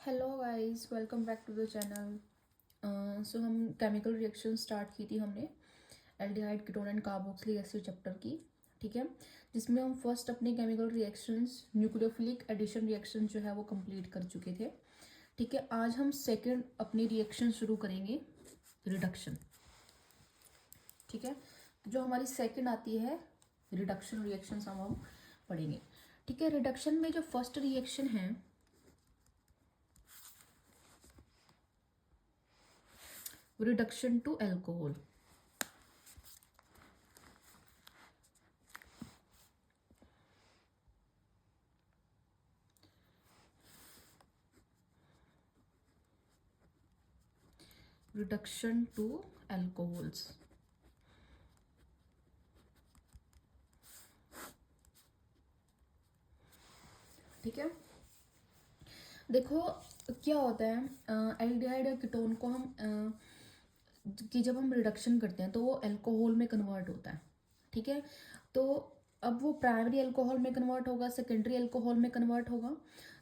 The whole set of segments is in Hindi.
Hello guys, welcome back to the channel. So हम केमिकल रिएक्शन स्टार्ट की थी हमने aldehyde ketone and carboxylic acid chapter की। ठीक है, जिसमें हम फर्स्ट अपने chemical reactions nucleophilic addition reaction जो है वो कंप्लीट कर चुके थे। ठीक है, आज हम सेकंड अपनी रिएक्शन शुरू करेंगे, रिडक्शन। ठीक है, तो जो हमारी सेकंड आती है रिडक्शन रिएक्शन हम पढ़ेंगे। ठीक है, रिडक्शन में जो फर्स्ट रिएक्शन है reduction to alcohol. Reduction to alcohols. ठीक है, देखो क्या होता है, एल्डिहाइड या कीटोन को हम कि जब हम रिडक्शन करते हैं तो वो अल्कोहल में कन्वर्ट होता है। ठीक है, तो अब वो प्राइमरी अल्कोहल में कन्वर्ट होगा, सेकेंडरी अल्कोहल में कन्वर्ट होगा।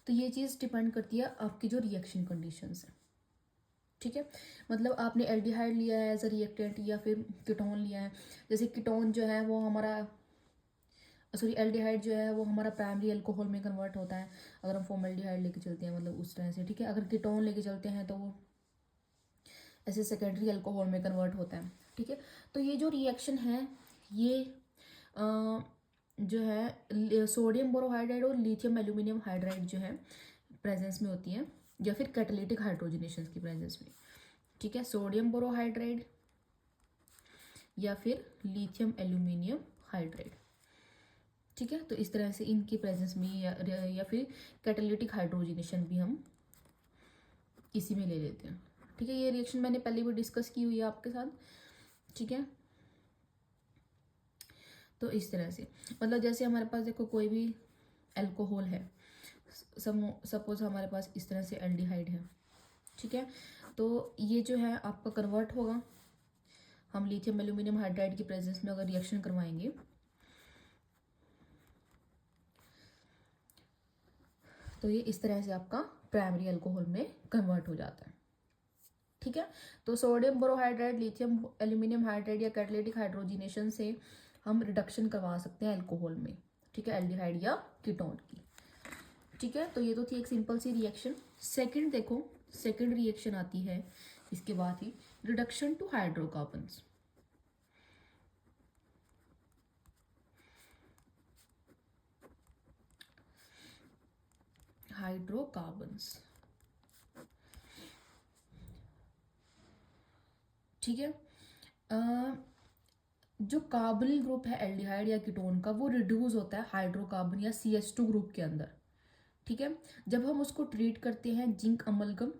तो ये चीज़ डिपेंड करती है आपकी जो रिएक्शन कंडीशंस है। ठीक है, मतलब आपने एल्डिहाइड लिया है एज अ रिएक्टेंट या फिर कीटोन लिया है। जैसे कीटोन जो है वो हमारा, सॉरी, एल्डिहाइड जो है वो हमारा प्राइमरी अल्कोहल में कन्वर्ट होता है अगर हम फॉर्मल्डिहाइड लेके चलते हैं, मतलब उस तरह से। ठीक है, अगर कीटोन लेके चलते हैं तो वो ऐसे सेकेंडरी अल्कोहल में कन्वर्ट होता है। ठीक है, तो ये जो रिएक्शन है ये जो है सोडियम बोरोहाइड्राइड और लिथियम एल्यूमिनियम हाइड्राइड जो है प्रेजेंस में होती है, या फिर कैटालिटिक हाइड्रोजनेशन की प्रेजेंस में। ठीक है, सोडियम बोरोहाइड्राइड या फिर लिथियम एल्यूमिनियम हाइड्राइड। ठीक है, तो इस तरह से इनकी प्रेजेंस में या फिर कैटालिटिक हाइड्रोजनेशन भी हम इसी में ले लेते हैं। ठीक है, ये रिएक्शन मैंने पहले भी डिस्कस की हुई है आपके साथ। ठीक है, तो इस तरह से, मतलब जैसे हमारे पास देखो कोई भी अल्कोहल है, सपोज हमारे पास इस तरह से एल्डिहाइड है। ठीक है, तो ये जो है आपका कन्वर्ट होगा, हम लिथियम एल्यूमिनियम हाइड्राइड की प्रेजेंस में अगर रिएक्शन करवाएंगे तो ये इस तरह से आपका प्राइमरी अल्कोहल में कन्वर्ट हो जाता है। ठीक है, तो sodium borohydride, lithium aluminium hydride या कैटालिटिक हाइड्रोजनेशन से हम रिडक्शन करवा सकते हैं अल्कोहल में। ठीक है, एल्डिहाइड या कीटोन की। ठीक है, तो ये तो थी एक सिंपल सी रिएक्शन। सेकंड देखो, सेकंड रिएक्शन आती है इसके बाद ही, रिडक्शन टू हाइड्रोकार्बन्स। हाइड्रोकार्बन्स। ठीक है, जो कार्बोनिल ग्रुप है एल्डिहाइड या कीटोन का वो रिड्यूस होता है हाइड्रोकार्बन या CH2 ग्रुप के अंदर। ठीक है, जब हम उसको ट्रीट करते हैं जिंक अमलगम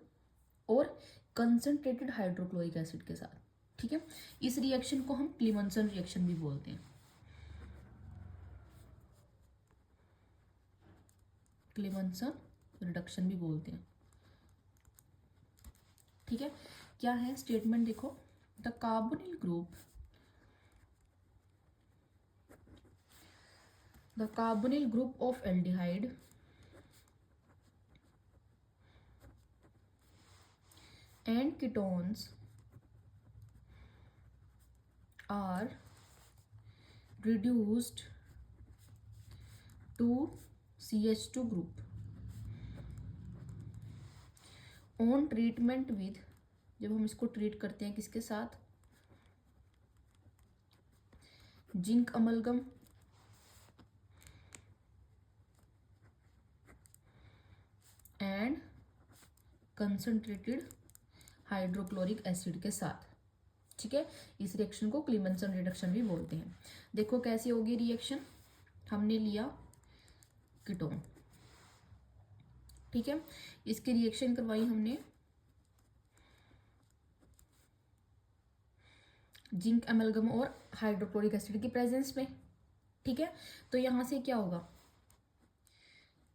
और कंसंट्रेटेड हाइड्रोक्लोरिक एसिड के साथ। ठीक है, इस रिएक्शन को हम क्लीमंसन रिएक्शन भी बोलते हैं। क्लीमंसन रिडक्शन भी बोलते हैं। ठीक है, क्या है स्टेटमेंट देखो, the carbonyl group, the carbonyl group of aldehyde and ketones are reduced to CH2 group on treatment with, जब हम इसको ट्रीट करते हैं किसके साथ, zinc amalgam and concentrated hydrochloric acid के साथ। ठीक है, इस रिएक्शन को क्लीमंसन रिडक्शन भी बोलते हैं। देखो कैसी होगी रिएक्शन, हमने लिया कीटोन। ठीक है, इसकी रिएक्शन करवाई हमने जिंक एमलगम और हाइड्रोक्लोरिक एसिड की प्रेजेंस में। ठीक है, तो यहाँ से क्या होगा,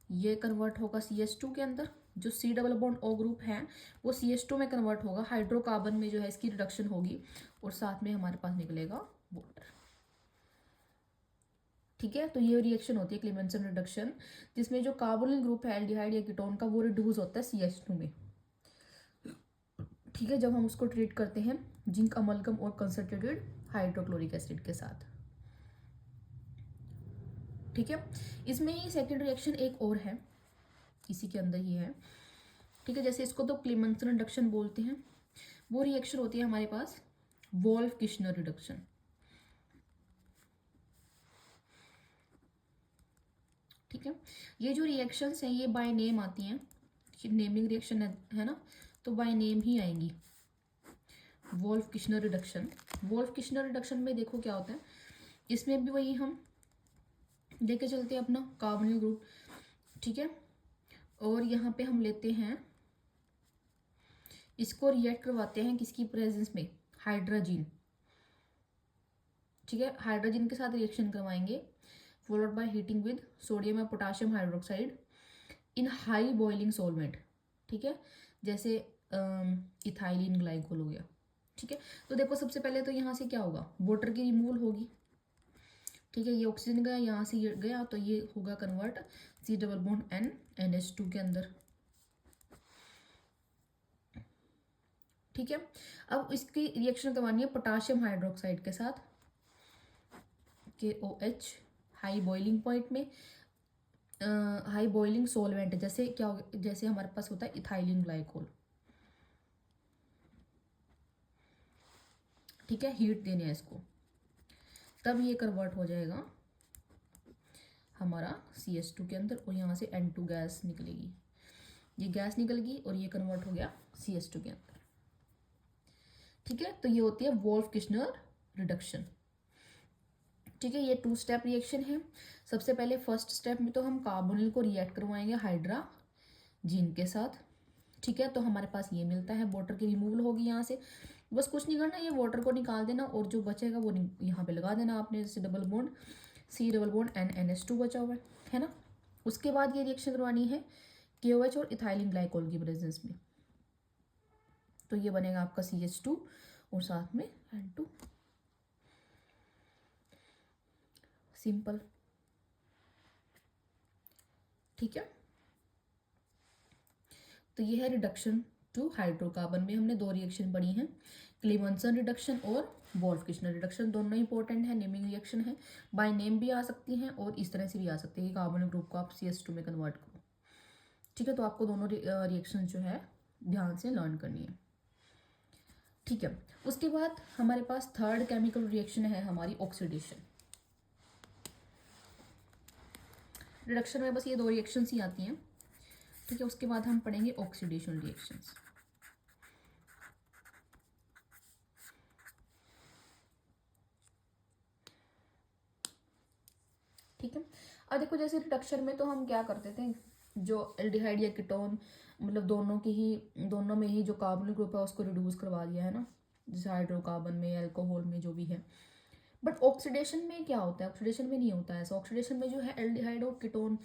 ये कन्वर्ट होगा CH2 के अंदर, जो C double bond O group है वो CH2 में कन्वर्ट होगा, हाइड्रोकार्बन में जो है इसकी रिडक्शन होगी और साथ में हमारे पास निकलेगा वाटर। ठीक है, तो ये रिएक्शन होती है क्लीमेंसन रिडक्शन, जिसमें जो कार्बोनिल ग्रुप है एल्डिहाइड या कीटोन का वो रिड्यूस होता है CH2 में। ठीक है, जब हम उसको ट्रीट करते हैं जिंक अमलगम और कंसंट्रेटेड हाइड्रोक्लोरिक एसिड के साथ। ठीक है, इसमें ही सेकेंड रिएक्शन एक और है, इसी के अंदर ही है। ठीक है, जैसे इसको तो क्लीमेंसन रिडक्शन बोलते हैं, वो रिएक्शन होती है हमारे पास वोल्फ किश्नर रिडक्शन। ठीक है, ये जो रिएक्शंस हैं ये बाय नेम आती हैं, नेमिंग रिएक्शन है ना, तो बाय नेम ही आएंगी। Wolff Kishner reduction, Wolff Kishner reduction में देखो क्या होता है, इसमें भी वही हम लेके चलते हैं अपना कार्बोनिल ग्रुप। ठीक है, और यहाँ पे हम लेते हैं, इसको रिएक्ट करवाते हैं किसकी प्रेजेंस में, हाइड्रोजन। ठीक है, हाइड्रोजन के साथ रिएक्शन करवाएंगे, followed by heating with sodium या potassium hydroxide in high boiling solvent. ठीक है, जैसे इथाइलिन ग्लाइकोल हो गया। ठीक है, तो देखो सबसे पहले तो यहाँ से क्या होगा, वाटर की रिमूवल होगी। ठीक है, ये ऑक्सीजन गया, यहाँ से ये गया, तो ये होगा convert C double bond N NH2 के अंदर। ठीक है, अब इसकी रिएक्शन करवानी है पोटाशियम हाइड्रोक्साइड के साथ, KOH, हाई बॉइलिंग पॉइंट में, हाई बॉइलिंग सोलवेंट, जैसे क्या हो, जैसे हमारे पास होता है इथाइलिन ग्लाइकोल। ठीक है, हीट देने हैं इसको, तब ये कन्वर्ट हो जाएगा हमारा CH2 के अंदर, और यहाँ से N2 गैस निकलेगी, ये गैस निकल गई और ये कन्वर्ट हो गया CH2 के अंदर। ठीक है, तो ये होती है वोल्फ किश्नर रिडक्शन। ठीक है, ये 2 स्टेप रिएक्शन है। सबसे पहले फर्स्ट स्टेप में तो हम कार्बोनिल को रिएक्ट करवाएंगे हाइड्रोजन के साथ। ठीक है, तो हमारे पास ये मिलता है, वाटर की रिमूवल होगी यहाँ से, बस कुछ नहीं करना, ये वाटर को निकाल देना और जो बचेगा वो यहाँ पे लगा देना आपने, जैसे C double bond N NH2 बचा हुआ है ना। उसके बाद ये रिएक्शन करवानी है KOH और इथाइलिन ग्लाइकोल की प्रेजेंस में, तो ये बनेगा आपका CH2 और साथ में N2। सिंपल। ठीक है, तो ये है रिडक्शन टू हाइड्रोकार्बन में हमने 2 रिएक्शन पढ़ी हैं, क्लीमेंसन रिडक्शन और वोल्फ किश्नर रिडक्शन। दोनों इंपॉर्टेंट है, नेमिंग रिएक्शन है, बाय नेम भी आ सकती हैं और इस तरह से भी आ सकती है कि कार्बोनिल ग्रुप को आप CH2 में कन्वर्ट करो। ठीक है, तो आपको दोनों रिएक्शन जो है ध्यान से लर्न करनी है। ठीक है, उसके बाद हमारे पास थर्ड केमिकल रिएक्शन है हमारी ऑक्सीडेशन। रिडक्शन में बस ये 2 रिएक्शंस ही आती हैं। ठीक है, उसके बाद हम पढ़ेंगे ऑक्सीडेशन रिएक्शंस। ठीक है, अब देखो जैसे रिडक्शन में तो हम क्या करते थे, जो एल्डिहाइड या कीटोन, मतलब दोनों में ही जो कार्बोनिल ग्रुप है उसको रिड्यूस करवा दिया है ना, जैसे हाइड्रोकार्बन में, अल्कोहल में, जो भी है। बट ऑक्सीडेशन में क्या होता है, ऑक्सीडेशन में नहीं होता है ऐसा। ऑक्सीडेशन में जो है एल्डिहाइड और कीटोन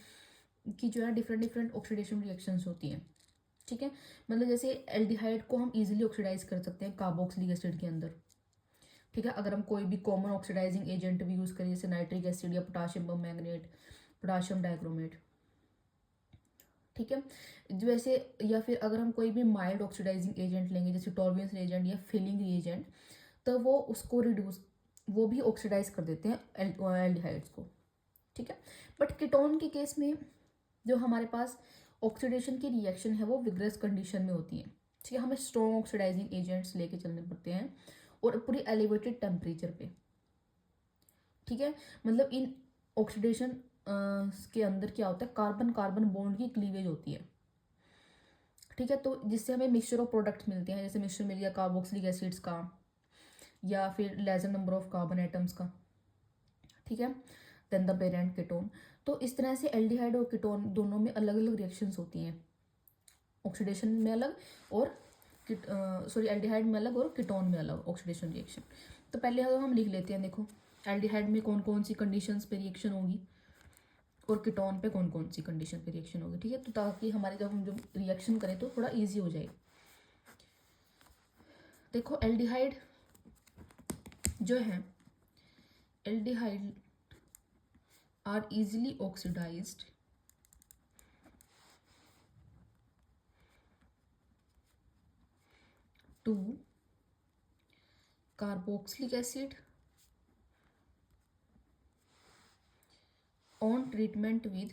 की जो है डिफरेंट डिफरेंट ऑक्सीडेशन रिएक्शंस होती हैं। ठीक है, मतलब जैसे एल्डिहाइड को हम इजीली ऑक्सीडाइज कर सकते हैं कार्बोक्सिलिक एसिड के अंदर। ठीक है, अगर हम कोई भी कॉमन ऑक्सीडाइजिंग एजेंट भी यूज़ करें, जैसे नाइट्रिक एसिड या पोटाशियम परमैंगनेट, पोटाशियम डाइक्रोमेट। ठीक है, वैसे या फिर अगर हम कोई भी माइल्ड ऑक्सीडाइजिंग एजेंट लेंगे, जैसे टॉलरेंस एजेंट या फिलिंग एजेंट, तो वो उसको रिड्यूस, वो भी ऑक्सीडाइज कर देते हैं एल्डिहाइड्स को। ठीक है, बट कीटोन के केस में जो हमारे पास ऑक्सीडेशन की रिएक्शन है वो विग्रस कंडीशन में होती है। ठीक है, हमें स्ट्रॉन्ग ऑक्सीडाइजिंग एजेंट्स लेके चलने पड़ते हैं और पूरी एलिवेटेड टेम्परेचर पे। ठीक है, मतलब इन ऑक्सीडेशन के अंदर क्या होता है, कार्बन कार्बन बॉन्ड की क्लीवेज होती है। ठीक है, तो जिससे हमें मिक्सचर ऑफ प्रोडक्ट्स मिलते हैं, जैसे मिक्सचर मिल गया कार्बोक्सिलिक एसिड्स का या फिर lesser number of carbon atoms का। ठीक है, देन द पेरेंट कीटोन। तो इस तरह से एल्डिहाइड और कीटोन दोनों में अलग अलग रिएक्शंस होती हैं, ऑक्सीडेशन में अलग और एल्डिहाइड में अलग और कीटोन में अलग ऑक्सीडेशन रिएक्शन। तो पहले हम लिख लेते हैं, देखो एल्डिहाइड में कौन कौन सी कंडीशंस पे रिएक्शन होगी और कीटोन पे कौन कौन सी कंडीशन पे रिएक्शन होगी। ठीक है, तो ताकि हमारे जब हम रिएक्शन करें तो थोड़ा ईजी हो जाए। देखो एल्डिहाइड जो है, aldehyde are easily oxidized to carboxylic acid on treatment with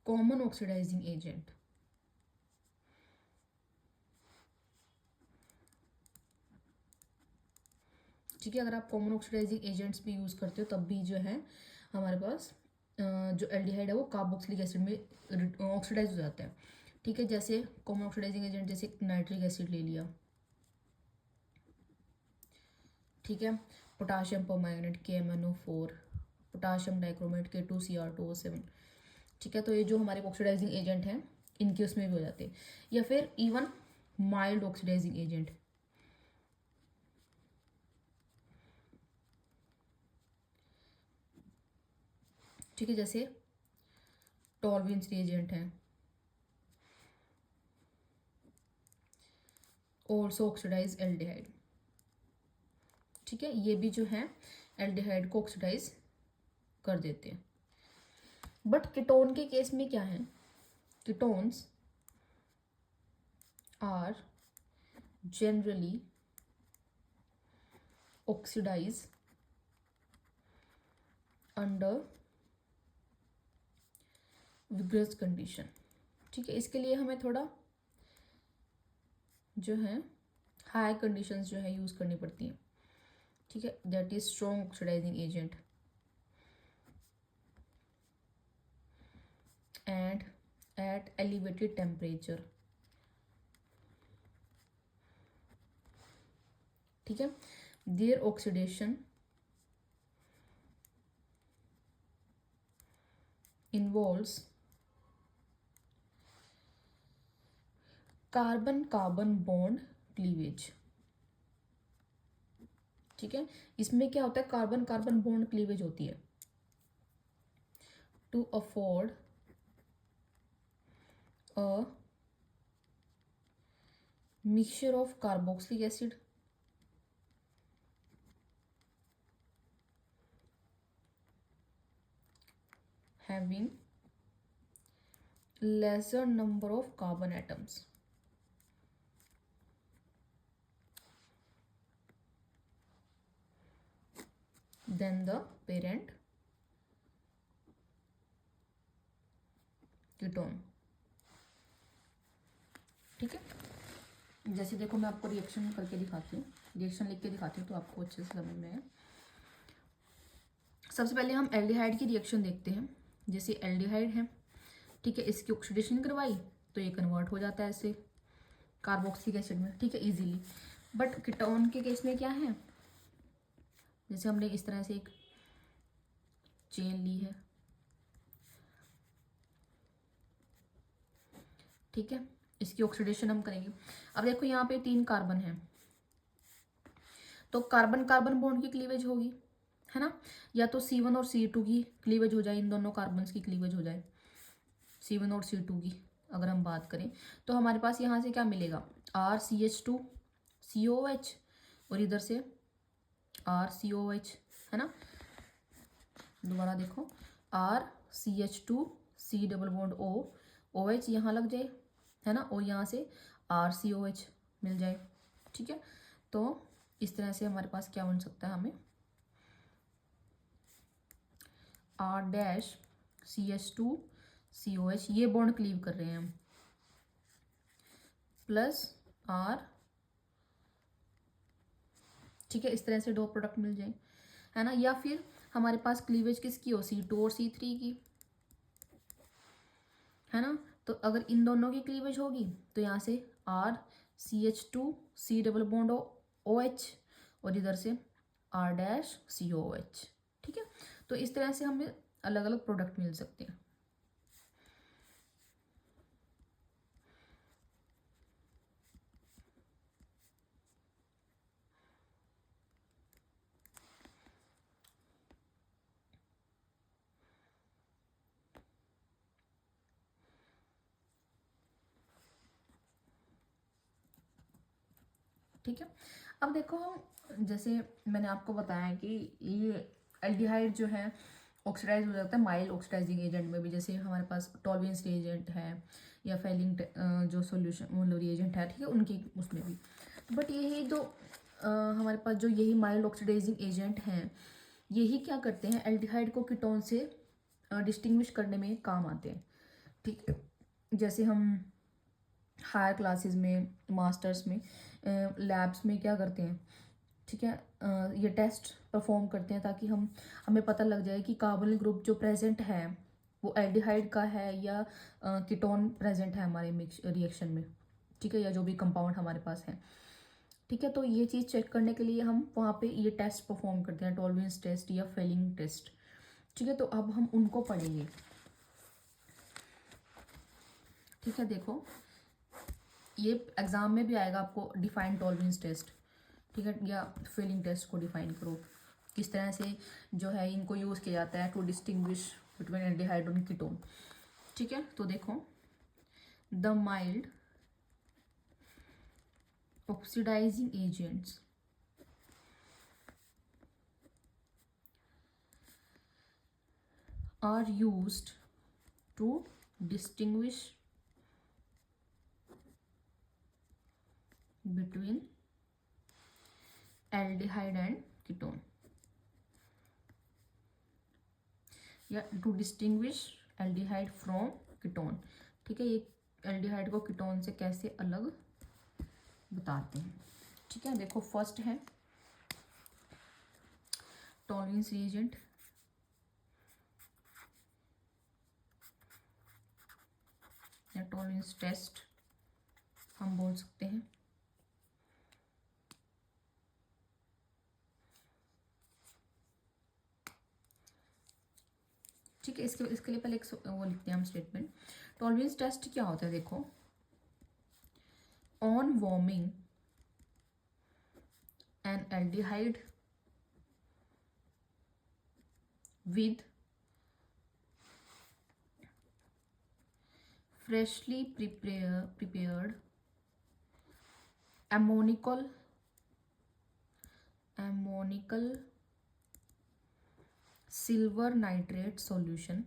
common oxidizing agent. ठीक है, अगर आप कॉमन ऑक्सीडाइजिंग एजेंट्स भी यूज़ करते हो तब भी जो है हमारे पास जो एल्डिहाइड है वो कार्बोक्सिलिक एसिड में ऑक्सीडाइज हो जाता है। ठीक है, जैसे कॉमन ऑक्सीडाइजिंग एजेंट जैसे नाइट्रिक एसिड ले लिया, ठीक है, potassium permanganate KMnO4, potassium dichromate K2Cr2O7। ठीक है, तो ये जो हमारे ऑक्सीडाइजिंग एजेंट हैं इनके उसमें भी हो जाते हैं। या फिर इवन माइल्ड ऑक्सीडाइजिंग एजेंट, ठीक है, जैसे टॉलविन्स रिएजेंट हैं, ऑल्सो ऑक्सीडाइज एल्डिहाइड। ठीक है, ये भी जो है एल्डिहाइड को ऑक्सीडाइज कर देते हैं। बट कीटोन के केस में क्या है, ketones are generally oxidise under vigorous condition. ठीक है, इसके लिए हमें थोड़ा जो है हाई कंडीशंस जो है यूज़ करनी पड़ती हैं। ठीक है, that is strong oxidising agent and at elevated temperature. ठीक है, there oxidation involves carbon carbon bond cleavage. ठीक है, इसमें क्या होता है, कार्बन कार्बन बॉन्ड क्लीवेज होती है to afford a mixture of carboxylic acid having lesser number of carbon atoms than the parent ketone. ठीक है, जैसे देखो मैं आपको रिएक्शन करके दिखाती हूँ, रिएक्शन लिख के दिखाती हूँ तो आपको अच्छे से समझ में आए। सबसे पहले हम एल्डिहाइड की रिएक्शन देखते हैं। जैसे एल्डिहाइड है, ठीक है, इसकी ऑक्सीडेशन करवाई तो ये कन्वर्ट हो जाता है ऐसे कार्बोक्सिलिक एसिड में, ठीक है, इजीली। बट कीटोन के केस में क्या है, जैसे हमने इस तरह से एक चेन ली है, ठीक है, इसकी ऑक्सीडेशन हम करेंगे। अब देखो यहाँ पे 3 कार्बन है तो कार्बन कार्बन बॉन्ड की क्लीवेज होगी, है ना, या तो C1 और C2 की क्लीवेज हो जाए, इन दोनों कार्बन्स की क्लीवेज हो जाए C1 और C2 की। अगर हम बात करें तो हमारे पास यहाँ से क्या मिलेगा, RCH2COH और इधर से RCOH, है ना। दोबारा देखो, RCH2C डबल बॉन्ड OH यहाँ लग जाए, है ना, और यहाँ से RCOH मिल जाए। ठीक है, तो इस तरह से हमारे पास क्या बन सकता है, हमें R-CH2COH ये बॉन्ड क्लीव कर रहे हैं हम, प्लस R, ठीक है, इस तरह से 2 प्रोडक्ट मिल जाए, है ना। या फिर हमारे पास क्लीवेज किसकी हो, C2 और C3 की, है ना। तो अगर इन दोनों की क्लीवेज होगी तो यहाँ से RCH2C डबल बॉन्ड OH और इधर से R-COH। ठीक है, तो इस तरह से हमें अलग अलग प्रोडक्ट मिल सकते हैं। ठीक है। अब देखो हम, जैसे मैंने आपको बताया कि ये एल्डिहाइड जो है ऑक्सीडाइज हो जाता है माइल्ड ऑक्सीडाइजिंग एजेंट में भी, जैसे हमारे पास टॉलरेंस रिएजेंट है या फेलिंग जो सॉल्यूशन मतलब रिएजेंट है, ठीक है, उनकी उसमें भी। बट यही जो हमारे पास जो यही माइल्ड ऑक्सीडाइजिंग एजेंट हैं, यही क्या करते हैं, एल्डिहाइड को कीटोन से डिस्टिंग्विश करने में काम आते हैं, ठीक है। जैसे हम हायर क्लासेस में, मास्टर्स में, लैब्स में क्या करते हैं, ठीक है, ये टेस्ट परफॉर्म करते हैं ताकि हमें पता लग जाए कि कार्बोनिल ग्रुप जो प्रेजेंट है वो एल्डिहाइड का है या कीटोन प्रेजेंट है हमारे मिक्स रिएक्शन में, ठीक है, या जो भी कंपाउंड हमारे पास है, ठीक है। तो ये चीज़ चेक करने के लिए हम वहाँ पे ये टेस्ट परफॉर्म करते हैं, टॉलरेंस टेस्ट या फेलिंग टेस्ट, ठीक है। तो अब हम उनको पढ़ेंगे, ठीक है। देखो ये एग्जाम में भी आएगा आपको, डिफाइन टॉलरेंस टेस्ट, ठीक है, या फेलिंग टेस्ट को डिफाइन करो, किस तरह से जो है इनको यूज़ किया जाता है टू डिस्टिंग्विश बिटवीन एल्डिहाइड और कीटोन, ठीक है। तो देखो the mild oxidising agents are used to distinguish between aldehyde and ketone, या to distinguish aldehyde from ketone, ठीक है। ये एल्डिहाइड को कीटोन से कैसे अलग बताते हैं, ठीक है। देखो फर्स्ट है टॉलरेंस रिएजेंट, या टॉलरेंस टेस्ट हम बोल सकते हैं, ठीक है। इसके लिए पहले एक वो लिखते हैं हम स्टेटमेंट। टॉलरेंस टेस्ट क्या होता है, देखो, on warming N aldehyde with freshly prepared ammonical silver nitrate solution,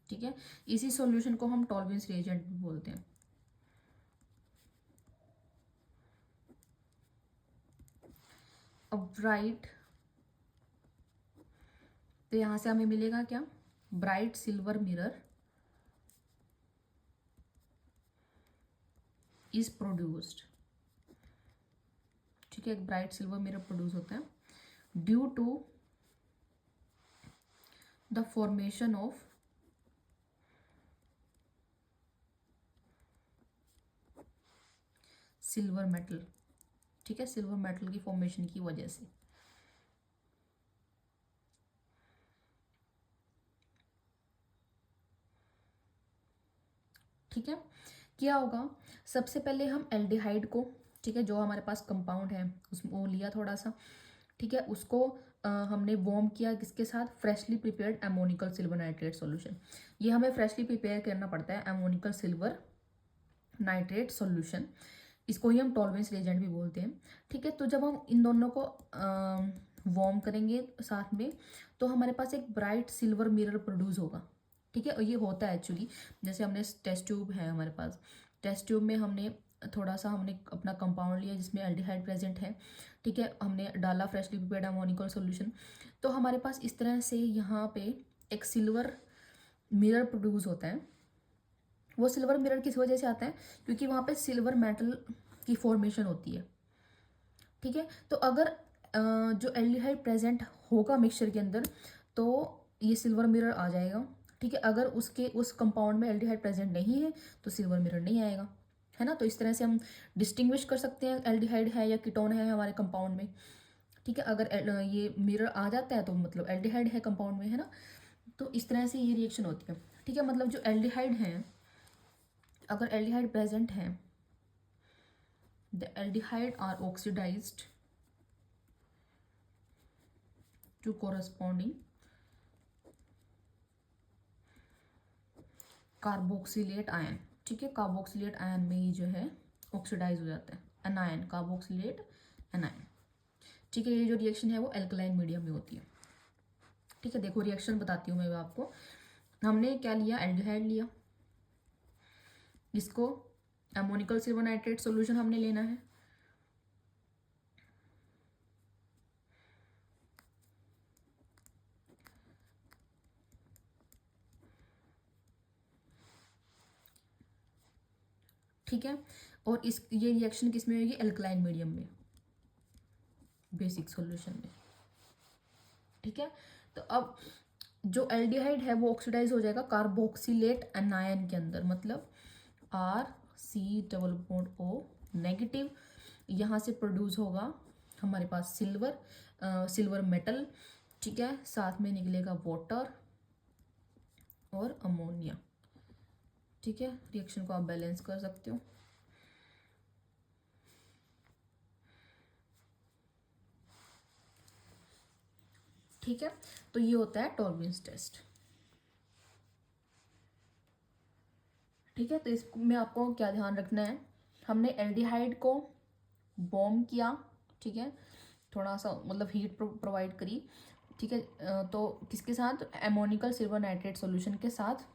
ठीक है। इसी सॉल्यूशन को हम टॉलरेंस रिएजेंट भी बोलते हैं। अब ब्राइट, तो यहां से हमें मिलेगा क्या, bright silver mirror is produced, ठीक है। एक ब्राइट सिल्वर मिरर प्रोड्यूस होता है due to the formation of silver metal, ठीक है, सिल्वर मेटल की फॉर्मेशन की वजह से, ठीक है। क्या होगा, सबसे पहले हम एल्डिहाइड को, ठीक है, जो हमारे पास कंपाउंड है उसमें वो लिया थोड़ा सा, ठीक है, उसको हमने वार्म किया किसके साथ, freshly prepared ammoniacal silver nitrate solution. ये हमें फ्रेशली प्रिपेयर करना पड़ता है, एमोनिकल सिल्वर नाइट्रेट सॉल्यूशन, इसको ही हम टॉलरेंस रिएजेंट भी बोलते हैं, ठीक है। तो जब हम इन दोनों को वार्म करेंगे साथ में, तो हमारे पास एक ब्राइट सिल्वर मिरर प्रोड्यूस होगा, ठीक है। और ये होता है एक्चुअली, जैसे हमने टेस्ट ट्यूब है हमारे पास, टेस्ट ट्यूब में हमने थोड़ा सा हमने अपना कंपाउंड लिया जिसमें एल्डिहाइड प्रेजेंट है, ठीक है, हमने डाला फ्रेशली प्रिपेयर्ड अमोनिकल सॉल्यूशन, तो हमारे पास इस तरह से यहाँ पे एक सिल्वर मिरर प्रोड्यूस होता है। वो सिल्वर मिरर किस वजह से आता है, क्योंकि वहाँ पे सिल्वर मेटल की फॉर्मेशन होती है, ठीक है। तो अगर जो एल्डिहाइड प्रेजेंट होगा मिक्सचर के अंदर, तो ये सिल्वर मिरर आ जाएगा, ठीक है। अगर उस कंपाउंड में एल्डिहाइड प्रेजेंट नहीं है तो सिल्वर मिरर नहीं आएगा, है ना। तो इस तरह से हम डिस्टिंग्विश कर सकते हैं एल्डिहाइड है या कीटोन है हमारे कंपाउंड में, ठीक है। अगर ये मिरर आ जाता है तो मतलब एल्डिहाइड है कंपाउंड में, है ना। तो इस तरह से ये रिएक्शन होती है, ठीक है। मतलब जो एल्डिहाइड है, अगर एल्डिहाइड प्रेजेंट है, the aldehyde are oxidised to corresponding carboxylate ion, ठीक है। कार्बोक्सिलेट आयन में ये जो है ऑक्सीडाइज हो जाता है, एनायन, कार्बोक्सिलेट एनायन, ठीक है। ये जो रिएक्शन है वो एल्कलाइन मीडियम में होती है, ठीक है। देखो रिएक्शन बताती हूँ मैं आपको। हमने क्या लिया, एल्डिहाइड लिया, इसको अमोनिकल सिल्वर नाइट्रेट सोल्यूशन हमने लेना है, ठीक है। और इस ये रिएक्शन किस में होगी, एल्कलाइन मीडियम में, बेसिक सॉल्यूशन में, ठीक है। तो अब जो एल्डिहाइड है वो ऑक्सीडाइज हो जाएगा कार्बोक्सिलेट एनायन के अंदर, मतलब R, C double bond O negative, यहाँ से प्रोड्यूस होगा हमारे पास सिल्वर मेटल, ठीक है। साथ में निकलेगा वाटर और अमोनिया, ठीक है। रिएक्शन को आप बैलेंस कर सकते हो, ठीक है। तो ये होता है टॉलरेंस टेस्ट, ठीक है। तो इसमें आपको क्या ध्यान रखना है, हमने एल्डिहाइड को बॉम्ब किया, ठीक है, थोड़ा सा मतलब हीट प्रोवाइड करी, ठीक है। तो किसके साथ, एमोनिकल सिल्वर नाइट्रेट सॉल्यूशन के साथ।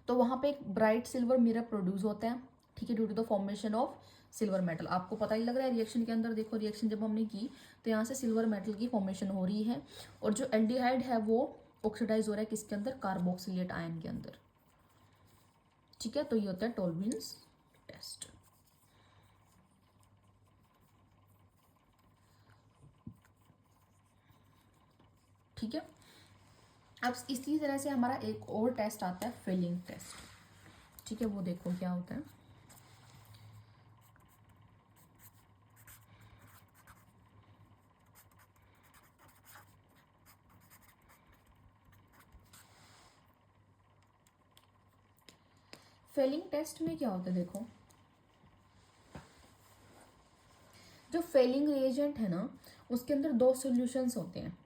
तो वहाँ पे एक ब्राइट सिल्वर मिरर प्रोड्यूस होता है, ठीक है, due to the formation of silver metal. आपको पता ही लग रहा है रिएक्शन के अंदर, देखो रिएक्शन जब हमने की तो यहाँ से सिल्वर मेटल की फॉर्मेशन हो रही है, और जो एल्डिहाइड है वो ऑक्सीडाइज हो रहा है किसके अंदर, कार्बोक्सिलेट आयन के अंदर, ठीक है। तो ये होता है टॉलरेंस टेस्ट, ठीक है। अब इसी तरह से हमारा एक और टेस्ट आता है, फिलिंग टेस्ट, ठीक है। वो देखो क्या होता है, फेलिंग टेस्ट में क्या होता है, देखो जो फेलिंग रिएजेंट है ना उसके अंदर दो सॉल्यूशंस होते हैं,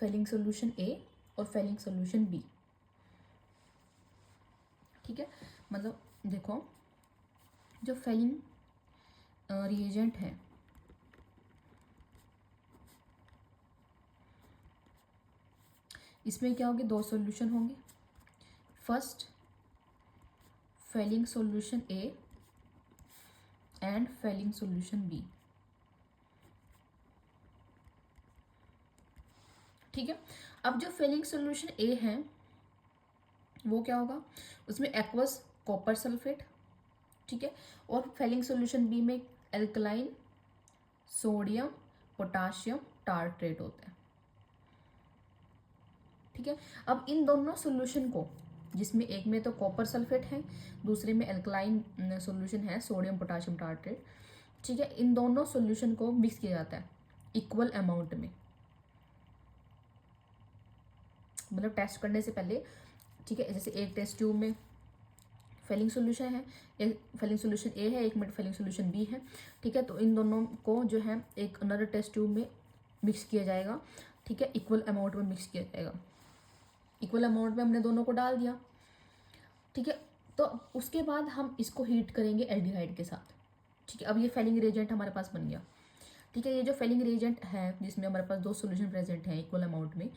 फेलिंग सॉल्यूशन ए और फेलिंग सॉल्यूशन बी, ठीक है। मतलब देखो जो फेलिंग रिएजेंट है इसमें क्या होगी, दो सॉल्यूशन होंगे, first Fehling solution A and Fehling solution B, ठीक है। अब जो फेलिंग सॉल्यूशन ए है वो क्या होगा, उसमें एक्वस कॉपर सल्फेट, ठीक है। और फेलिंग सॉल्यूशन बी में एल्कलाइन सोडियम पोटाशियम टार्ट्रेट होता है, ठीक है। अब इन दोनों सॉल्यूशन को, जिसमें एक में तो कॉपर सल्फेट है, दूसरे में एल्कलाइन सॉल्यूशन है सोडियम पोटाशियम टार्ट्रेट, ठीक है। इन दोनों सॉल्यूशन को मिक्स किया जाता है इक्वल अमाउंट में, मतलब टेस्ट करने से पहले, ठीक है। जैसे एक टेस्ट ट्यूब में फेलिंग सॉल्यूशन है, एक फेलिंग सॉल्यूशन ए है, एक में फेलिंग सॉल्यूशन बी है, ठीक है। तो इन दोनों को जो है एक अनदर टेस्ट ट्यूब में मिक्स किया जाएगा, ठीक है, इक्वल अमाउंट में मिक्स किया जाएगा, इक्वल अमाउंट में हमने दोनों को डाल दिया, ठीक है। तो उसके बाद हम इसको हीट करेंगे एल्डिहाइड के साथ, ठीक है। अब ये फेलिंग रिएजेंट हमारे पास बन गया, ठीक है। ये जो फेलिंग रिएजेंट है जिसमें हमारे पास दो सॉल्यूशन प्रेजेंट हैं इक्वल अमाउंट में,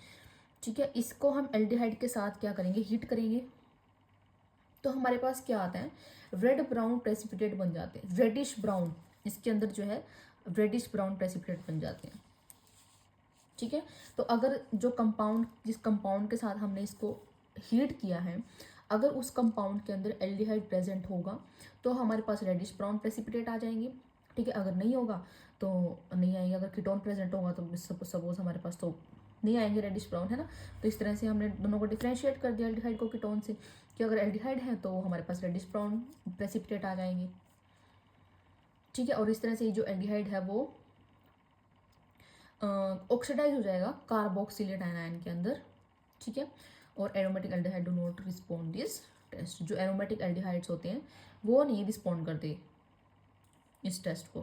ठीक है, इसको हम एल्डिहाइड के साथ क्या करेंगे, हीट करेंगे। तो हमारे पास क्या आता है, रेड ब्राउन प्रेसिपिटेट बन जाते हैं, रेडिश ब्राउन, इसके अंदर जो है रेडिश ब्राउन प्रेसिपिटेट बन जाते हैं, ठीक है। तो अगर जो कंपाउंड, जिस कंपाउंड के साथ हमने इसको हीट किया है, अगर उस कंपाउंड के अंदर एल्डिहाइड प्रेजेंट होगा तो हमारे पास रेडिश ब्राउन प्रेसिपिटेट आ जाएंगे, ठीक है। अगर नहीं होगा तो नहीं आएंगे, अगर कीटोन प्रेजेंट होगा तो सपोज हमारे पास तो नहीं आएंगे रेडिश ब्राउन, है ना। तो इस तरह से हमने दोनों को डिफ्रेंशिएट कर दिया एल्डिहाइड को कीटोन से, कि अगर एल्डिहाइड है तो हमारे पास रेडिश ब्राउन प्रेसिपिटेट आ जाएंगे, ठीक है। और इस तरह से जो एल्डिहाइड है वो ऑक्सीडाइज हो जाएगा कार्बोक्सिलेट आयन के अंदर, ठीक है। और aromatic aldehyde do not respond this test, जो एरोमेटिक एल्डिहाइड्स होते हैं वो नहीं रिस्पॉन्ड करते इस टेस्ट को,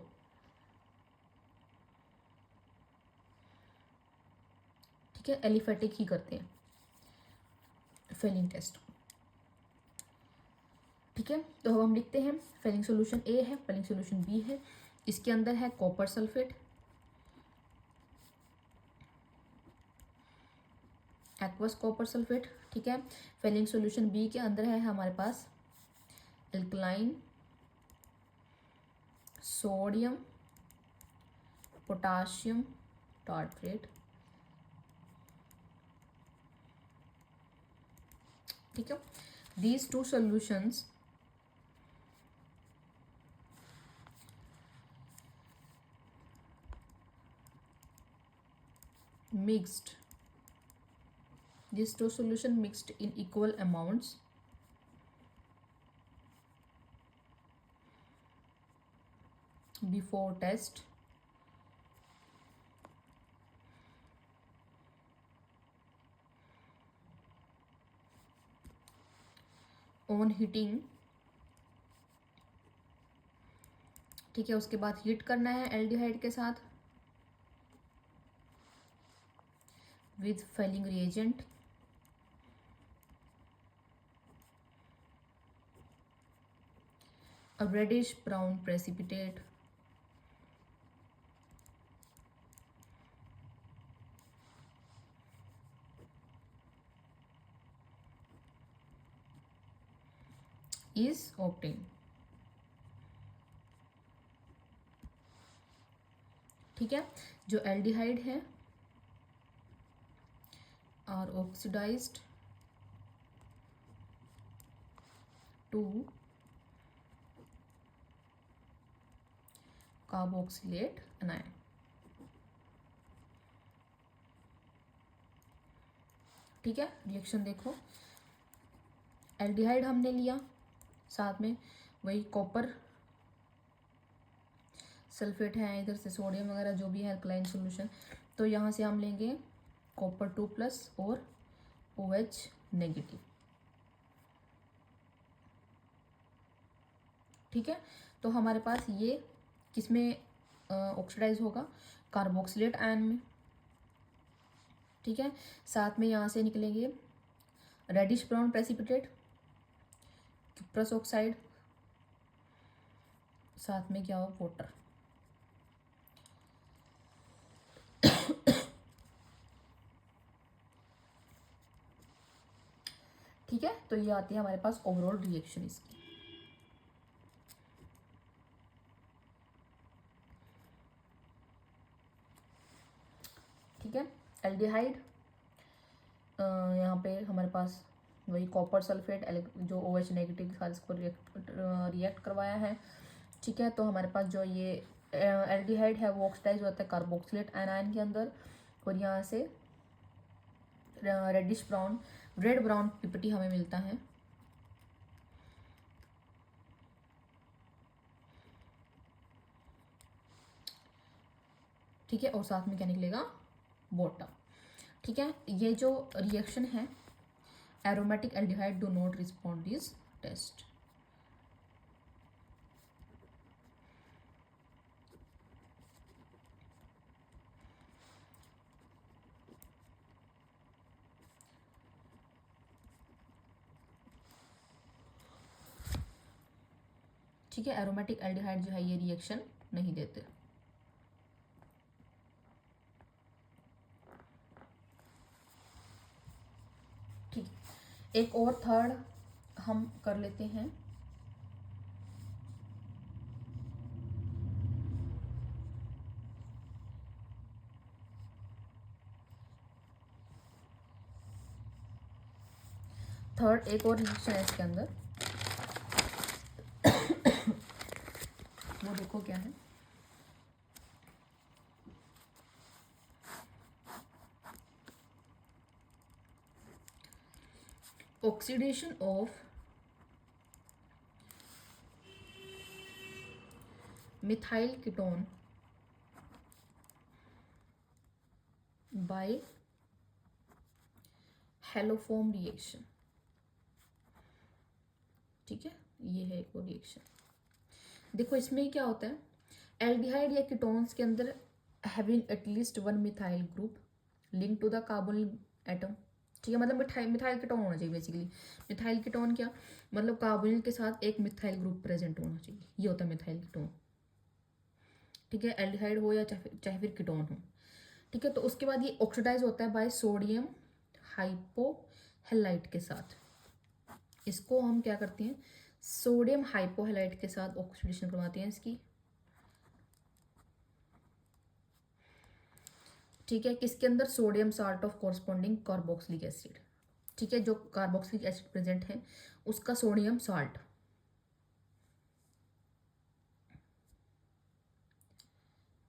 ठीक है, एलिफेटिक ही करते हैं फेलिंग टेस्ट, ठीक है, तो अब हम लिखते हैं फेलिंग सोल्यूशन ए है, फेलिंग सोल्यूशन बी है, इसके अंदर है copper sulphate, aqueous copper sulphate. ठीक है, फेलिंग सोल्यूशन बी के अंदर है हमारे पास एल्कलाइन सोडियम पोटाशियम टार्ट्रेट। ठीक है, these two solutions mixed, these two solution mixed in equal amounts before test on heating। ठीक है, उसके बाद हीट करना है एल्डिहाइड के साथ with falling reagent। a reddish brown precipitate is obtained। ठीक है, जो एल्डिहाइड है are oxidised to carboxylate anion. ठीक है, रिएक्शन देखो, एल्डिहाइड हमने लिया, साथ में वही कॉपर सल्फेट है, इधर से सोडियम वगैरह जो भी है अल्कलाइन सॉल्यूशन, तो यहाँ से हम लेंगे कॉपर 2+ और OH नेगेटिव। ठीक है, तो हमारे पास ये किसमें ऑक्सीडाइज होगा, कार्बोक्सिलेट आयन में। ठीक है, साथ में यहाँ से निकलेंगे reddish brown precipitate cuprous oxide, साथ में क्या हो वाटर। ठीक है, तो ये आती है हमारे पास ओवरऑल रिएक्शन इसकी। ठीक है, एल्डिहाइड यहाँ पे हमारे पास वही कॉपर सल्फेट जो OH नेगेटिव के साथ इसको रिएक्ट करवाया है। ठीक है, तो हमारे पास जो ये एल्डिहाइड है वो ऑक्सीडाइज होता है कार्बोक्सिलेट आयन के अंदर, और यहाँ से रेडिश ब्राउन रेड ब्राउन पिपटी हमें मिलता है। ठीक है, और साथ में क्या निकलेगा वाटर। ठीक है, ये जो रिएक्शन है aromatic aldehyde do not respond this test. ठीक है, एरोमेटिक एल्डिहाइड जो है ये रिएक्शन नहीं देते। ठीक, एक और थर्ड हम कर लेते हैं। थर्ड एक और रिएक्शन है इसके अंदर, वो देखो क्या है। Oxidation of methyl ketone by haloform reaction. ठीक है, ये है एक और रिएक्शन। देखो इसमें क्या होता है, एल्डिहाइड या कीटोन्स के अंदर having at least 1 methyl group link to the carbonyl atom. ठीक है, मतलब मिथाइल कीटोन होना चाहिए बेसिकली। मिथाइल कीटोन क्या, मतलब कार्बोनिल के साथ एक मिथाइल ग्रुप प्रेजेंट होना चाहिए, ये होता है मिथाइल कीटोन। ठीक है, एल्डिहाइड हो या चाहे फिर कीटोन हो। ठीक है, तो उसके बाद ये ऑक्सीडाइज होता है बाय सोडियम हाइपोहेलाइट के साथ। इसको हम क्या करते हैं, सोडियम हाइपोहेलाइट के साथ ऑक्सीडेशन करवाते हैं इसकी। ठीक है, किसके अंदर, sodium salt of corresponding carboxylic acid. ठीक है, जो कार्बोक्सिलिक एसिड प्रेजेंट है उसका सोडियम साल्ट।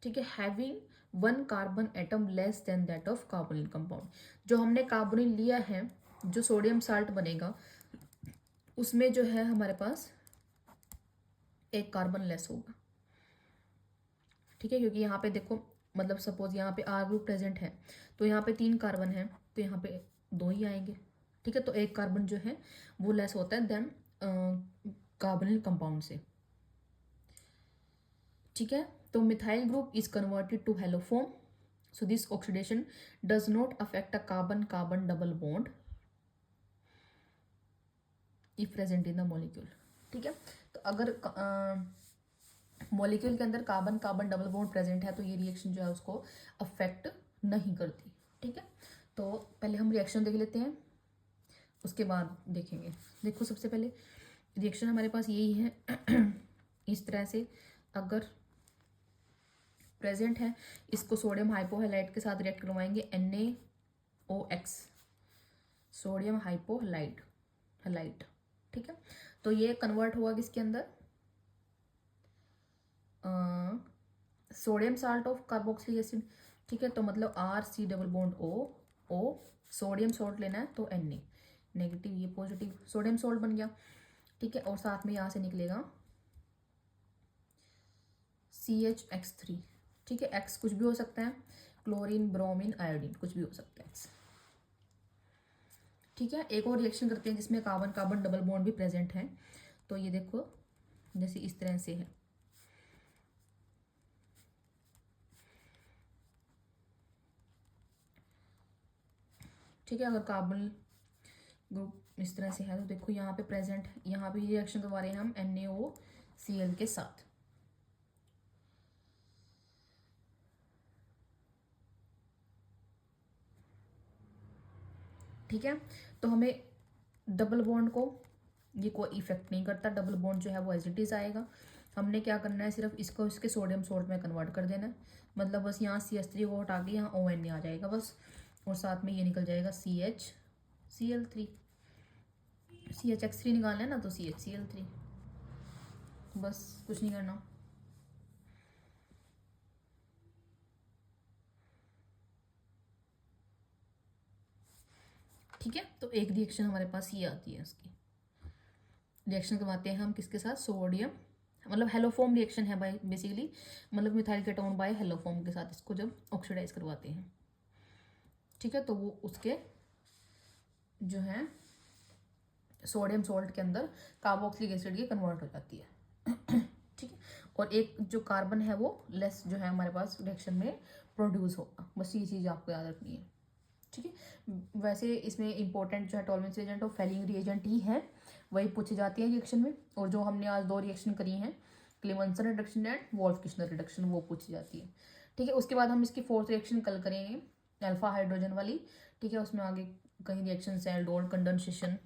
ठीक है, having 1 carbon atom less than that of carbonyl compound. जो हमने कार्बोनिल लिया है, जो सोडियम साल्ट बनेगा उसमें जो है हमारे पास एक कार्बन लेस होगा। ठीक है, क्योंकि यहाँ पे देखो, मतलब सपोज यहाँ पे आर ग्रुप प्रेजेंट है तो यहाँ पे 3 कार्बन है तो यहाँ पे 2 ही आएंगे। ठीक है, तो एक कार्बन जो है वो लेस होता है देन कार्बोनिल कंपाउंड से। ठीक है, तो methyl group is converted to haloform, so this oxidation does not affect a carbon carbon double bond if present in the molecule. ठीक है, तो अगर मॉलिक्यूल के अंदर carbon carbon double bond present है तो ये रिएक्शन जो है उसको अफेक्ट नहीं करती। ठीक है, तो पहले हम रिएक्शन देख लेते हैं, उसके बाद देखेंगे। देखो, सबसे पहले रिएक्शन हमारे पास यही है इस तरह से अगर प्रेजेंट है, इसको सोडियम हाइपोहेलाइट के साथ रिएक्ट करवाएंगे, NaOX, सोडियम हाइपोहेलाइट हेलाइट। ठीक है, तो ये कन्वर्ट हुआ किसके अंदर, sodium salt of carboxylic acid. ठीक है, तो मतलब RC double bond O, sodium salt लेना है तो Na, नेगेटिव ये पॉजिटिव, सोडियम सॉल्ट बन गया। ठीक है, और साथ में यहाँ से निकलेगा CHX3। ठीक है, X कुछ भी हो सकता है, क्लोरीन, ब्रोमीन, आयोडीन, कुछ भी हो सकता है X। ठीक है, एक और रिएक्शन करते हैं जिसमें कार्बन कार्बन डबल बॉन्ड भी प्रेजेंट है। तो ये देखो जैसे इस तरह से है। ठीक है, अगर कार्बन ग्रुप इस तरह से है तो देखो यहाँ पे प्रेजेंट है, यहाँ पे रिएक्शन करवा रहे हैं हम NaOCl के साथ। ठीक है, तो हमें डबल बॉन्ड को ये कोई इफेक्ट नहीं करता, डबल बॉन्ड जो है वो एज इट इज आएगा। हमने क्या करना है, सिर्फ इसको इसके सोडियम सॉल्ट में कन्वर्ट कर देना है, मतलब बस यहाँ CH3 को हटा के यहाँ ON आ जाएगा बस, और साथ में ये निकल जाएगा CHCl3, CHX3 निकालना है ना तो CHCl3, बस कुछ नहीं करना। ठीक है, तो एक रिएक्शन हमारे पास ये आती है, इसकी रिएक्शन करवाते हैं हम किसके साथ, सोडियम, मतलब हेलोफॉर्म रिएक्शन है बाय बेसिकली, मतलब मिथाइल कीटोन बाय हेलोफॉर्म के साथ इसको जब ऑक्सीडाइज करवाते हैं। ठीक है, तो वो उसके जो है सोडियम सॉल्ट के अंदर कार्बोक्सिलिक एसिड की कन्वर्ट हो जाती है। ठीक है, और एक जो कार्बन है वो लेस जो है हमारे पास रिएक्शन में प्रोड्यूस होगा, बस ये चीज़ आपको याद रखनी है। ठीक है, वैसे इसमें इंपॉर्टेंट जो है टॉलरेंस रिएजेंट और फेलिंग रिएजेंट ही है, वही पूछी जाती है रिएक्शन में। और जो हमने आज 2 रिएक्शन करी हैं, क्लीमंसन रिडक्शन एंड वोल्फ-किशनर रिडक्शन, वो पूछी जाती है। ठीक है, उसके बाद हम इसकी 4th रिएक्शन कल करेंगे, अल्फा हाइड्रोजन वाली। ठीक है, उसमें आगे कहीं रिएक्शन है, aldol condensation,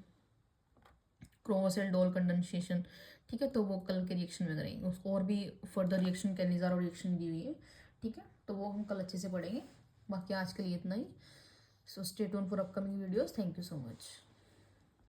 cross aldol condensation. ठीक है, तो वो कल के रिएक्शन में करेंगे, उसको और भी फर्दर रिएक्शन कैनिज़ारो रिएक्शन दी हुई है। ठीक है, तो वो हम कल अच्छे से पढ़ेंगे। बाकी आज के लिए इतना ही। So stay tuned for upcoming videos. Thank you so much.